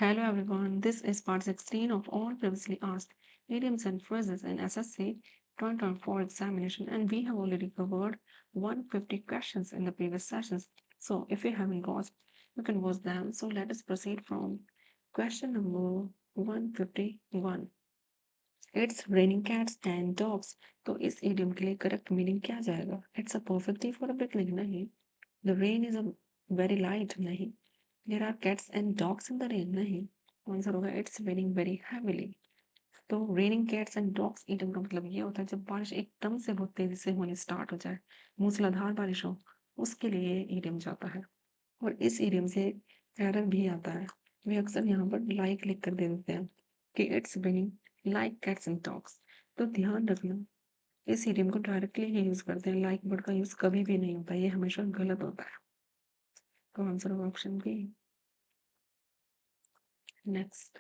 Hello everyone, this is part 16 of all previously asked idioms and phrases in SSC 2024 examination, and we have already covered 150 questions in the previous sessions. So if you haven't watched, you can watch them. So let us proceed from question number 151. It's raining cats and dogs. तो इस idiom के लिए correct meaning क्या जाएगा? It's a perfect day for a picnic, नहीं. The rain is a very light, नहीं. There are cats and dogs in the rain, नहीं. Answer होगा इट्स रेनिंग वेरी हैवीली. तो raining cats and dogs idiom का मतलब ये होता है जब बारिश एकदम से बहुत तेजी से होनी स्टार्ट हो जाए, मूसलाधार बारिश हो, उसके लिए ये ईडम जाता है. और इस ईडम से एरर भी आता है. वे अक्सर यहाँ पर लाइक लिख कर दे देते हैं कि it's raining like cats and dogs. तो ध्यान रखना, इस ईडम को डायरेक्टली ही यूज करते हैं. लाइक वर्ड का यूज कभी भी नहीं होता, ये हमेशा गलत होता है. तो आंसर होगा option B. Next.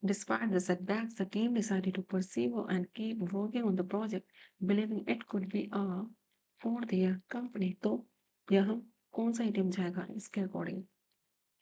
Despite the setbacks, the team decided to persevere and keep working on the project, believing it could be a for their company. तो यहाँ कौन सा item जाएगा इसके according?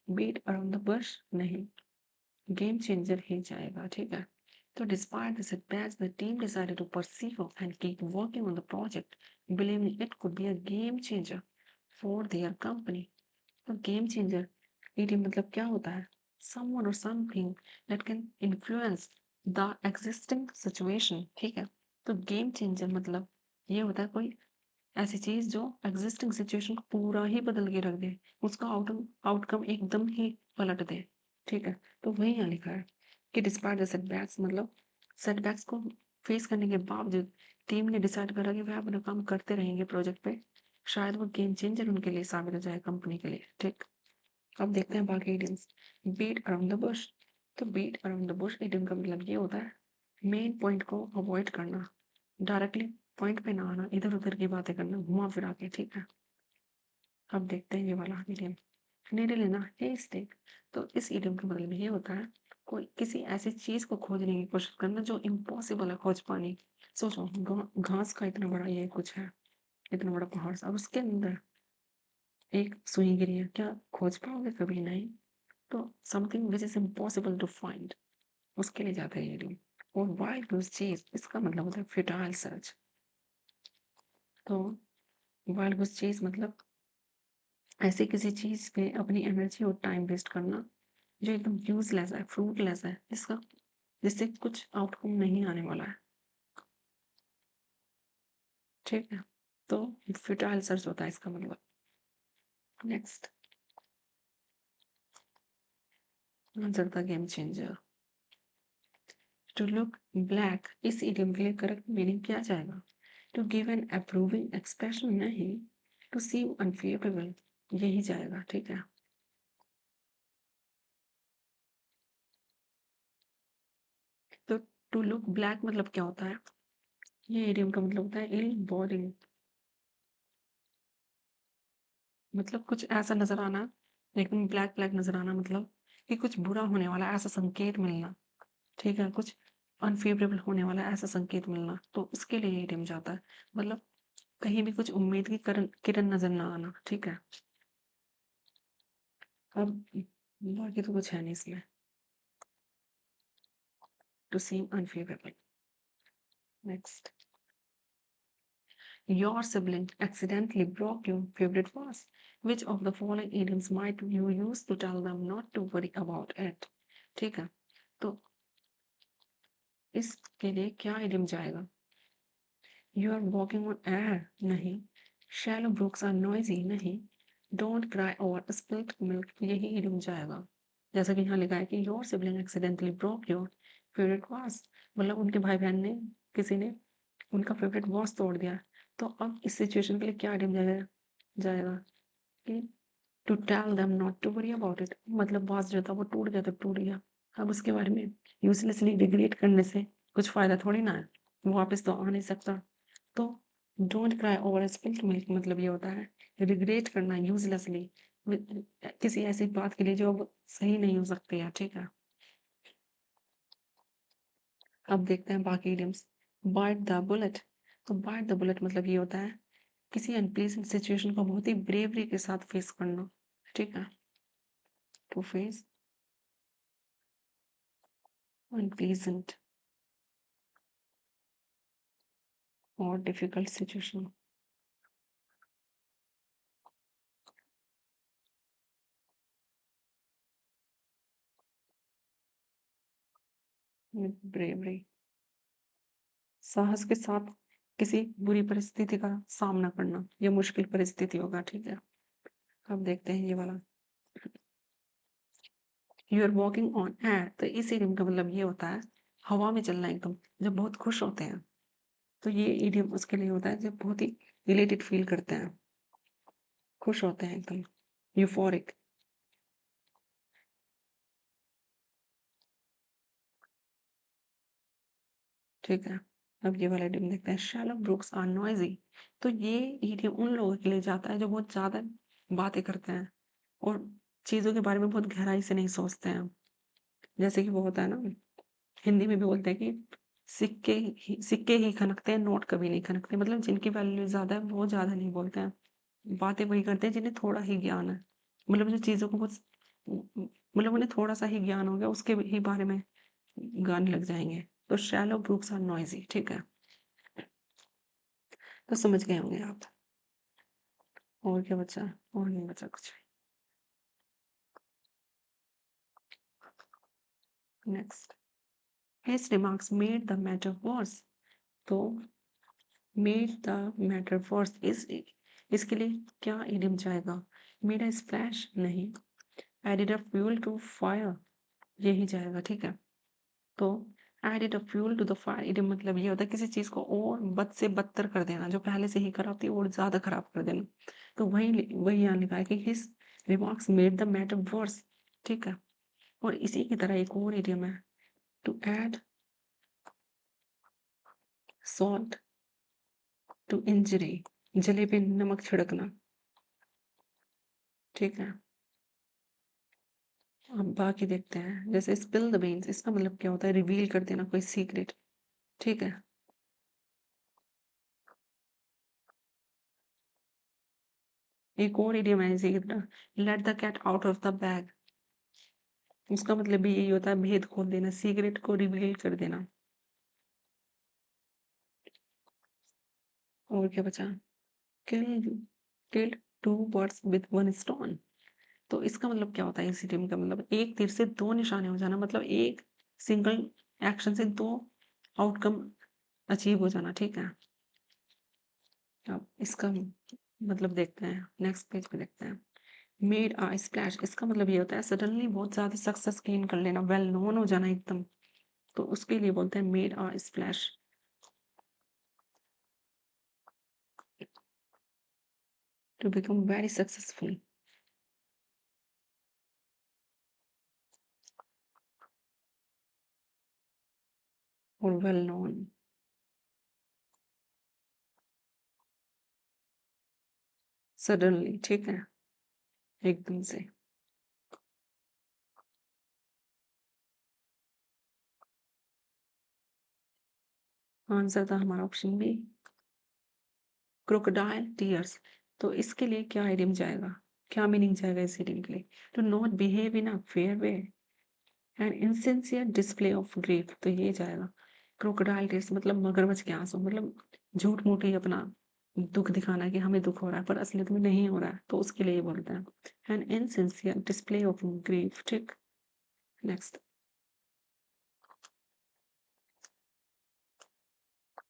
Beat around the bush नहीं, game changer ही जाएगा. ठीक है. तो despite the setbacks, the team decided to persevere and keep working on the project, believing it could be a game changer for their company. तो game changer item मतलब क्या होता है? Someone or something that can influence the existing situation. ठीक है. तो game changer मतलब ये होता है कोई ऐसी चीज जो एग्जिस्टिंग सिचुएशन को पूरा ही बदल के रख दे, उसका आउटकम एकदम ही पलट दे. ठीक है. तो वही यहाँ लिखा है कि डिस्पाइट द सेटबैक्स मतलब सेटबैक्स को फेस करने के बावजूद टीम ने डिसाइड करा कि वह अपना काम करते रहेंगे प्रोजेक्ट पे. शायद वो गेम चेंजर उनके लिए साबित हो जाए कंपनी के लिए. ठीक. अब देखते हैं बाकी idioms. Beat around the bush. तो beat around the bush idiom का मतलब ये होता है मेन पॉइंट को अवॉइड करना, डायरेक्टली पॉइंट पे ना आना, इधर उधर की बातें करना घुमा फिरा के. ठीक है. अब देखते हैं ये वाला idiom. Needle in a haystack. तो इस इडियम का मतलब ये होता है कोई किसी ऐसी चीज को खोजने की कोशिश करना जो इम्पॉसिबल है खोज पानी. सोचो घास का इतना बड़ा ये कुछ है, इतना बड़ा पहाड़ सा, और उसके अंदर एक सुई गिरी है, क्या खोज पाओगे? कभी नहीं. तो something which is impossible to find, उसके लिए जाते हैं ये लोग. और वाइल्ड गोस चेज इसका मतलब होता है फ्यूटाइल सर्च. तो वाइल्ड गोस चेज मतलब ऐसे किसी चीज पे अपनी एनर्जी और टाइम वेस्ट करना जो एकदम यूजलेस है, फ्रूटलेस है, इसका जिससे कुछ आउटकम नहीं आने वाला है. ठीक है. तो फ्यूटाइल सर्च होता है इसका मतलब. नेक्स्ट. आंसर था game changer. To look black इस इडियम के लिए करेक्ट मीनिंग क्या जाएगा? To give an approving expression नहीं, टू सीम अनफेवरेबल यही जाएगा. ठीक है. तो टू लुक ब्लैक मतलब क्या होता है? ये इडियम का मतलब होता है इल बोरिंग, मतलब कुछ ऐसा नजर आना, एकदम ब्लैक ब्लैक नजर आना, मतलब कि कुछ बुरा होने वाला ऐसा संकेत मिलना. ठीक है. कुछ अनफेवरेबल होने वाला ऐसा संकेत मिलना, तो उसके लिए ये इडियम जाता है. मतलब कहीं भी कुछ उम्मीद की किरण नजर ना आना. ठीक है. अब बाकी तो कुछ है नहीं इसमें. To seem unfavourable. Next. Your sibling accidentally broke your favorite vase. Which of the following idioms might you use to tell them not to worry about it? ठीक है. तो इसके लिए क्या idiom जाएगा? You are walking on air नहीं. Shallow brooks are noisy नहीं. Don't cry over spilt milk यही idiom जाएगा. जैसा कि यहाँ लिखा है कि your sibling accidentally broke your favorite vase, मतलब उनके भाई बहन ने किसी ने उनका फेवरेट वॉच तोड़ दिया. तो अब इस सिचुएशन के लिए क्या आइटम जाएगा कि to tell them not to worry about it, मतलब वॉच जो था वो टूट गया तो टूट गया. अब उसके बारे में यूजलेसली रिग्रेट करने से कुछ फायदा थोड़ी ना है, वो वापस तो आ नहीं सकता. तो don't cry over spilled milk मतलब ये होता है रिग्रेट करना यूजलेसली किसी ऐसी बात के लिए जो अब सही नहीं हो सकती है. ठीक है. अब देखते हैं बाकी इडियम्स. Bite the bullet. तो बाइट द बुलेट मतलब ये होता है किसी अनप्लीजेंट सिचुएशन को बहुत ही ब्रेवरी के साथ फेस करना. ठीक है. To face unpleasant or difficult situation. With bravery, साहस के साथ किसी बुरी परिस्थिति का सामना करना, ये मुश्किल परिस्थिति होगा, ठीक है। अब देखते हैं ये वाला, you are walking on air. तो इस इडियम का मतलब ये होता है हवा में चलना एकदम, जब बहुत खुश होते हैं तो ये इडियम उसके लिए होता है जब बहुत ही रिलेटेड फील करते हैं, खुश होते हैं एकदम, यूफोरिक। ठीक है, अब ये वाला इडियम देखते हैं, शैलो ब्रुक्स आर नॉइजी। तो ये इडियम उन लोगों के लिए जाता है जो बहुत ज्यादा बातें करते हैं और चीजों के बारे में बहुत गहराई से नहीं सोचते हैं। जैसे कि वो होता है ना, हिंदी में भी बोलते हैं कि सिक्के ही खनकते हैं, नोट कभी नहीं खनकते। मतलब जिनकी वैल्यू ज्यादा है वो ज्यादा नहीं बोलते हैं, बातें वही करते हैं जिन्हें थोड़ा ही ज्ञान है। मतलब जो चीजों को बहुत, मतलब उन्हें थोड़ा सा ही ज्ञान हो गया उसके ही बारे में गाने लग जाएंगे। तो शैलो ब्रुक्स आर नॉइजी, ठीक है, तो समझ गए होंगे आप। और क्या बचा, और नहीं बचा कुछ। Next, his remarks made the matter worse। तो मेड द मैटर वर्स, इस इसके लिए क्या इडियम जाएगा, मेड अ स्प्लैश नहीं, added a fuel to fire, यही जाएगा, ठीक है। तो added a fuel to the fire idiom मतलब ये होता है किसी चीज को और बद से बदतर कर देना, जो पहले से ही खराब थी और ज्यादा खराब कर देना। तो वही वही यहाँ लिखा है कि his remarks made the matter worse, ठीक है। और इसी की तरह एक और इडियम है, to add salt to injury, जले पे नमक छिड़कना, ठीक है। अब बाकी देखते हैं, जैसे स्पिल द बीन्स, इसका मतलब क्या होता है, रिवील कर देना कोई सीक्रेट, ठीक है। एक और इडियम है इसी की तरह, let the cat out of the bag, उसका मतलब भी यही होता है भेद खोल देना, सीक्रेट को रिवील कर देना। और क्या बचा, kill killed two birds with one stone. तो इसका मतलब क्या होता है इस इडियम का, मतलब एक तीर से दो निशाने हो जाना, मतलब एक सिंगल एक्शन से दो आउटकम अचीव हो जाना, ठीक है। अब इसका मतलब देखते हैं, नेक्स्ट पेज पे देखते हैं, मेड अ स्प्लैश, इसका मतलब ये होता है सडनली बहुत ज्यादा सक्सेस गेन कर लेना, वेल नोन हो जाना एकदम। तो उसके लिए बोलते हैं made a splash, to become very successful और वेल नोन, सडनली, ठीक है, एकदम से। आंसर था हमारा ऑप्शन बी, क्रोकोडाइल टीयर्स। तो इसके लिए क्या आइडियम जाएगा, क्या मीनिंग जाएगा इस आइडियम के लिए, to not behave in a fair way, an insincere display of grief. तो ये जाएगा, क्रोकोडाइल टीयर्स मतलब मगरमच्छ के आंसू, मतलब झूठ मूठ ही अपना दुख दिखाना कि हमें दुख हो रहा है पर असलियत में नहीं हो रहा है, तो उसके लिए बोलते हैं an insincere display of grief, ठीक। Next,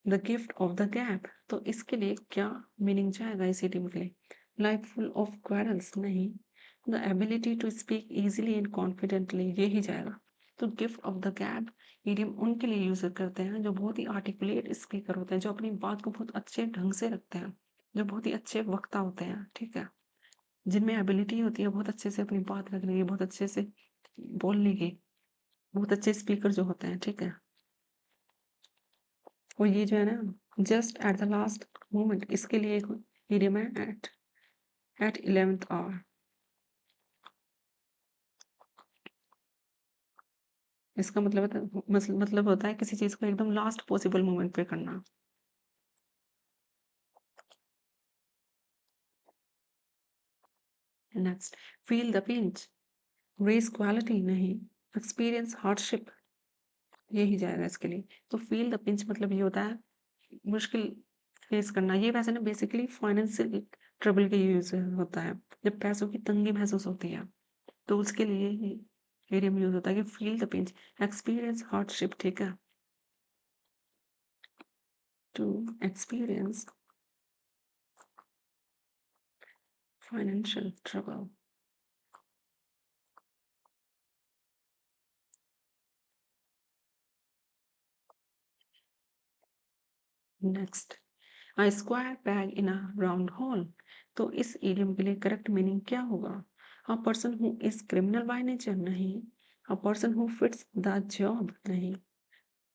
the gift of the gap. तो इसके लिए क्या मीनिंग जाएगा इस इडियम के लिए, लाइफ फुल ऑफ क्वारल्स नहीं, the ability to speak easily and confidently, ये ही जाएगा। तो gift of the gap idiom उनके लिए यूज करते हैं जो बहुत ही आर्टिकुलेट स्पीकर होते हैं, जो अपनी बात को बहुत अच्छे ढंग से रखते हैं, जो बहुत ही अच्छे वक्ता होते हैं, ठीक है, जिनमें एबिलिटी होती है बहुत अच्छे से अपनी बात रखने की, बहुत अच्छे से बोलने की, बहुत अच्छे स्पीकर जो होते हैं, ठीक है। और ये जो है ना just at the last moment, इसके लिए एक इडियम है एट 11th आवर। इसका मतलब होता है किसी चीज को एकदम लास्ट पॉसिबल मोमेंट पे करना। Next, feel the pinch, race quality नहीं, एक्सपीरियंस हार्डशिप, यही जाएगा इसके लिए। तो फील द पिंच मतलब ये होता है मुश्किल फेस करना। ये वैसे ना बेसिकली फाइनेंशियल ट्रबल के यूज होता है, जब पैसों की तंगी महसूस होती है तो उसके लिए ही एरियम यूज होता है कि feel the pinch, experience hardship, ठीक है, to experience financial trouble. Next, a square peg in a round hole. तो इस इडियम के लिए करेक्ट मीनिंग क्या होगा? A person who is criminal by nature, नहीं। A person who fits the job, नहीं।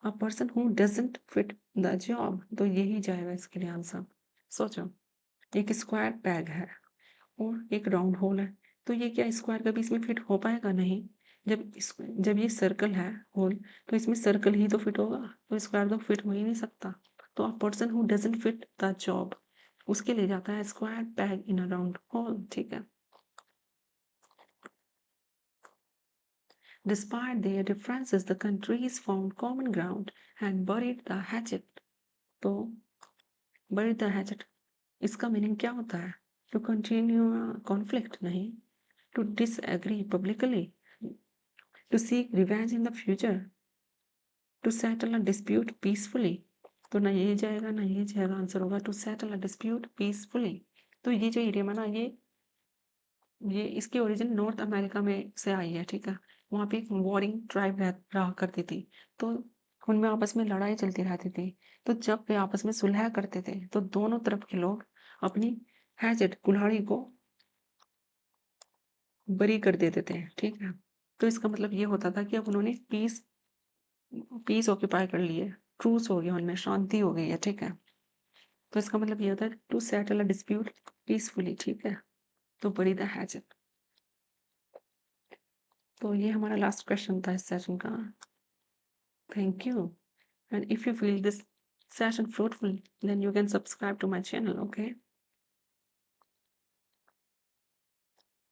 A person who doesn't fit the job, तो यही जाएगा इसके लिए आंसर। सोचो, एक स्क्वायर पैग है और एक राउंड होल है, तो ये क्या स्क्वायर कभी इसमें फिट हो पाएगा? नहीं। जब ये सर्कल है होल, तो इसमें सर्कल ही तो फिट होगा, तो स्क्वायर तो फिट हो ही नहीं सकता। तो अ person who doesn't fit the job, उसके लिए जाता है square peg in a round whole, ठीक है। Despite their differences, the countries found common ground and buried the hatchet. तो buried the hatchet, इसका मीनिंग क्या होता है? To continue a conflict, नहीं। To disagree publicly, to seek revenge in the future, to settle a dispute peacefully। तो ना ये जाएगा ना ये जाएगा, आंसर होगा to settle a dispute peacefully। तो ये जो इडियम है ना, ये इसकी ओरिजिन नॉर्थ अमेरिका में से आई है, ठीक है। वहाँ पे एक वॉरिंग ट्राइब रहा करती थी, तो उनमें आपस में लड़ाई चलती रहती थी। तो जब वे आपस में सुलह करते थे तो दोनों तरफ के लोग अपनी हैचेट, कुल्हाड़ी को बरी कर देते थे, ठीक है। तो इसका मतलब ये होता था कि अब उन्होंने पीस पीस ऑक्यूपाई कर ली है, ट्रूस हो गया उनमें, शांति हो गई है, ठीक है। तो इसका मतलब ये होता है to settle a dispute peacefully, ठीक है। तो बरी द हैचेट। तो ये हमारा लास्ट क्वेश्चन था इस सेशन का। Thank you. And if you feel this session fruitful, then you can subscribe to my channel, okay?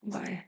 Bye.